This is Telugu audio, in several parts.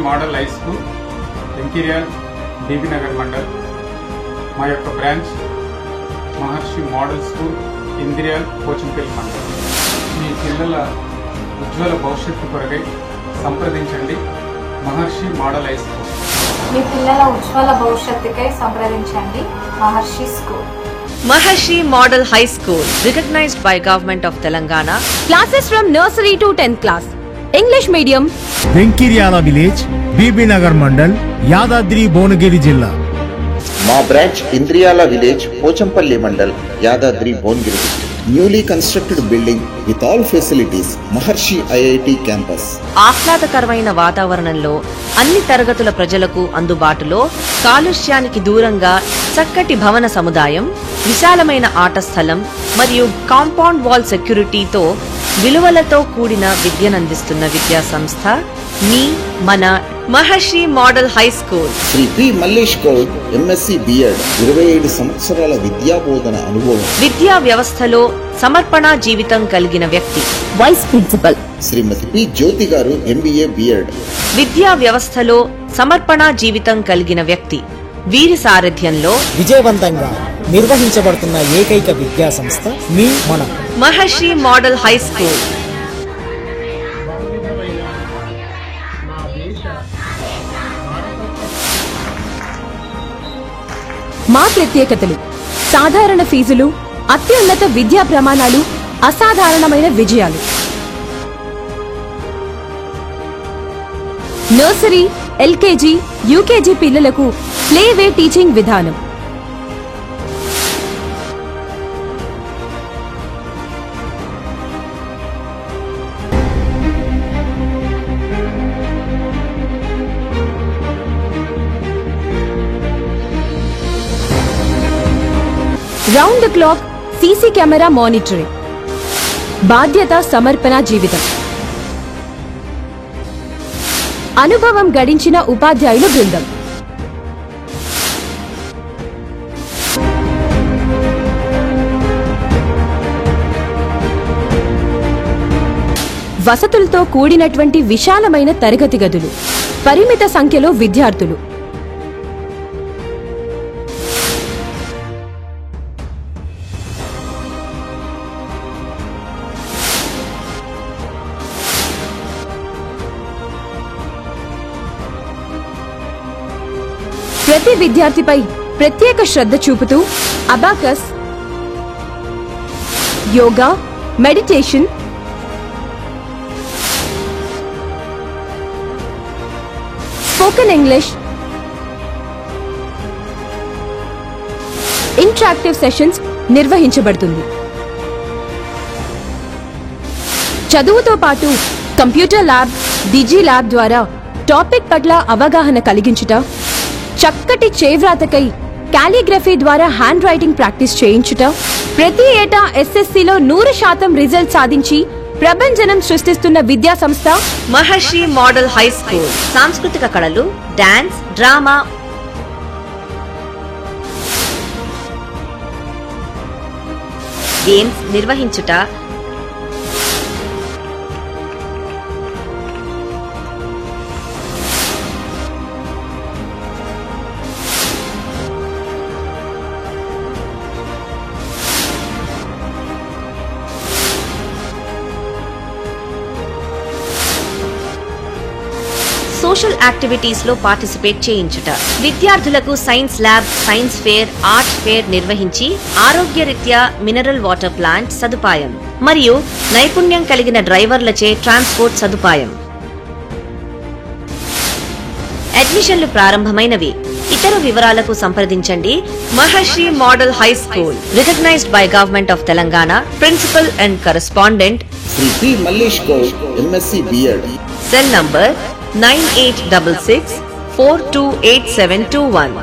Model high school, Venkiryal, Bibi Nagar mandal. మా యొక్క branch Maharshi model school, Indiryal, Pochampally mandal. మీ పిల్లల ఉజ్వల భవిష్యత్తు కొరకై సంప్రదించండి మహర్షి మోడల్ హై స్కూల్. మీ పిల్లల ఉజ్వల భవిష్యత్తుకై సంప్రదించండి Maharshi school. Maharshi Model High School, recognized by Government of Telangana. Classes from nursery to 10th class. English medium. Venkiryala village, Bibi Nagar mandal, Yadadri Bhuvanagiri జిల్లా. మా branch Indriyala village, Pochampally mandal, Yadadri Bhuvanagiri district. Newly constructed building with all facilities, Maharshi IIT campus. ఆహ్లాదకరమైన వాతావరణంలో అన్ని తరగతుల ప్రజలకు అందుబాటులో, కాలుష్యానికి దూరంగా చక్కటి భవన సముదాయం, విశాలమైన ఆట స్థలం మరియు కాంపౌండ్ వాల్ సెక్యూరిటీతో విలువలతో కూడిన విద్యనందిస్తున్న విద్యా సంస్థ మన Maharshi model high school. Shri P Mallesh Goud, MSc BEd, 25 సంవత్సరాల విద్యా బోధన అనుభవం. విద్యా వ్యవస్థలో సమర్పణ జీవితం కలిగిన వ్యక్తి. వైస్ ప్రిన్సిపల్ శ్రీమతి పి జ్యోతి గారు, ఎంబీఏ బిఎడ్. విద్యా వ్యవస్థలో సమర్పణ జీవితం కలిగిన వ్యక్తి. వీరి సారథ్యంలో విజయవంతంగా నిర్వహించబడుతున్న ఏకైక విద్యా సంస్థ మన మహర్షి మోడల్ హై స్కూల్. మా ప్రత్యేకతలు: సాధారణ ఫీజులు, అత్యున్నత విద్యా ప్రమాణాలు, అసాధారణమైన విజయాలు. నర్సరీ, ఎల్కేజీ, యూకేజీ పిల్లలకు ప్లేవే టీచింగ్ విధానం. Round the clock CC camera monitoring. బాధ్యత, సమర్పణ జీవితం. అనుభవం గడించిన ఉపాధ్యాయుల బృందం. వసతులతో కూడినటువంటి విశాలమైన తరగతి గదులు, పరిమిత సంఖ్యలో విద్యార్థులు. ప్రతి విద్యార్థిపై ప్రత్యేక శ్రద్ధ చూపుతూ abacus, yoga, meditation, spoken English, interactive sessions నిర్వహించబడుతుంది. చదువుతో పాటు కంప్యూటర్ ల్యాబ్, డిజి ల్యాబ్ ద్వారా టాపిక్ పట్ల అవగాహన కలిగించుట, చక్కటి చేవ్రాతకై కాలిగ్రఫీ ద్వారా హ్యాండ్ రైటింగ్ ప్రాక్టీస్ చేయించుట, ప్రతి ఏటా ఎస్ఎస్సిలో 100% రిజల్ట్ సాధించి ప్రభంజనం సృష్టిస్తున్న విద్యా సంస్థ మహర్షి మోడల్ హై స్కూల్. సాంస్కృతిక కళలు, డాన్స్, డ్రామా, గేమ్స్ నిర్వహించుట, సోషల్ యాక్టివిటీస్ లో పార్టిసిపేట్ చేయించుట, విద్యార్థులకు science lab, science fair, art fair నిర్వహించి ఆరోగ్యరీత్యా మినరల్ వాటర్ ప్లాంట్ సదుపాయం మరియు నైపుణ్యం కలిగిన డ్రైవర్లచే ట్రాన్స్పోర్ట్ సదుపాయం. అడ్మిషన్లు ప్రారంభమైనవి. ఇతర వివరాలకు సంప్రదించండి Maharshi model high school, recognised by government of Telangana. Principal and correspondent Shri P Mallesh Goud, MSc BEd. Cell number 9866428721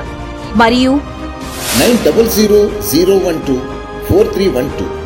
మరియు 9000124312.